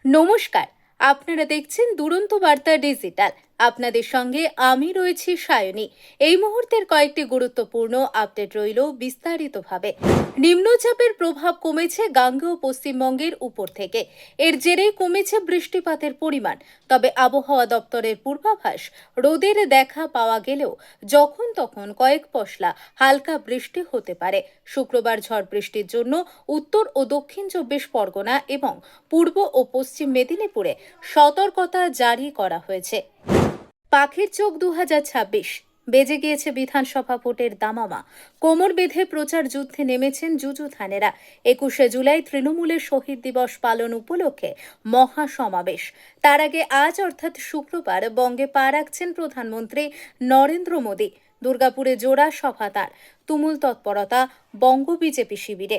নমস্কার, আপনারা দেখছেন দুরন্ত বার্তা ডিজিটাল। আপনাদের সঙ্গে আমি রয়েছি সায়নী। এই মুহূর্তের কয়েকটি গুরুত্বপূর্ণ আপডেট রইল বিস্তারিতভাবে। নিম্নচাপের প্রভাব কমেছে গাঙ্গেয় পশ্চিমবঙ্গের উপর থেকে। এর জেরেই কমেছে বৃষ্টিপাতের পরিমাণ। তবে আবহাওয়া দপ্তরের পূর্বাভাস, রোদের দেখা পাওয়া গেলেও যখন তখন কয়েক পশলা হালকা বৃষ্টি হতে পারে। শুক্রবার ঝড় বৃষ্টির জন্য উত্তর ও দক্ষিণ 24 পরগনা এবং পূর্ব ও পশ্চিম মেদিনীপুরে সতর্কতা জারি করা হয়েছে। পাখির চোখ 2026 বেজে গিয়েছে বিধানসভা ভোটের দামামা। কোমর বেঁধে প্রচার যুদ্ধে নেমেছেন যুযুধানেরা। 21শে জুলাই তৃণমূলের শহীদ দিবস পালন উপলক্ষে মহা সমাবেশ। তার আগে আজ অর্থাৎ শুক্রবার বঙ্গে পা রাখছেন প্রধানমন্ত্রী নরেন্দ্র মোদী। দুর্গাপুরে জোড়া সভা তার, তুমুল তৎপরতা বঙ্গ বিজেপি শিবিরে।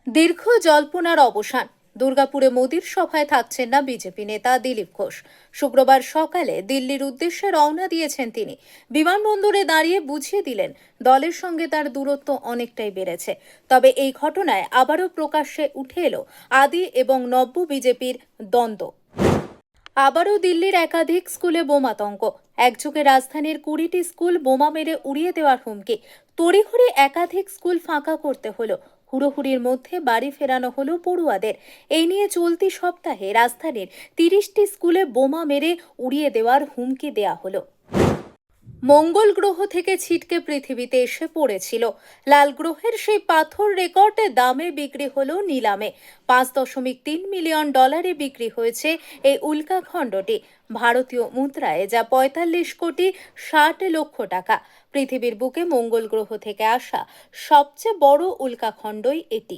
দীর্ঘ জল্পনার অবসান, দুর্গাপুরে মোদির সভায় থাকছেন না বিজেপি নেতা দিলীপ ঘোষ। শুক্রবার সকালে দিল্লির উদ্দেশ্যে রওনা দিয়েছেন তিনি। বিমানবন্দরে দাঁড়িয়ে বুঝিয়ে দিলেন দলের সঙ্গে তার দূরত্ব অনেকটাই বেড়েছে। তবে এই ঘটনায় আবারও প্রকাশ্যে উঠে এলো আদি এবং নব্য বিজেপির দ্বন্দ্ব। আবারও দিল্লির একাধিক স্কুলে বোমাতঙ্ক। একযোগে রাজধানীর 20টি স্কুল বোমা মেরে উড়িয়ে দেওয়ার হুমকি। তড়িঘড়ি একাধিক স্কুল ফাঁকা করতে হলো। হুড়োহুড়ির মধ্যে বাড়ি ফেরানো হলো পড়ুয়াদের। এই নিয়ে চলতি সপ্তাহে রাজধানীর 30টি স্কুলে বোমা মেরে উড়িয়ে দেওয়ার হুমকি দেয়া হলো। মঙ্গল গ্রহ থেকে ছিটকে পৃথিবীতে এসে পড়েছিল লাল গ্রহের সেই পাথর রেকর্ডে দামে বিক্রি হলো নিলামে। $5.3 মিলিয়ন বিক্রি হয়েছে এই উল্কাখণ্ডটি। ভারতীয় মুদ্রায় যা 45 কোটি 60 লক্ষ টাকা। পৃথিবীর বুকে মঙ্গল গ্রহ থেকে আসা সবচেয়ে বড় উল্কাখণ্ডই এটি।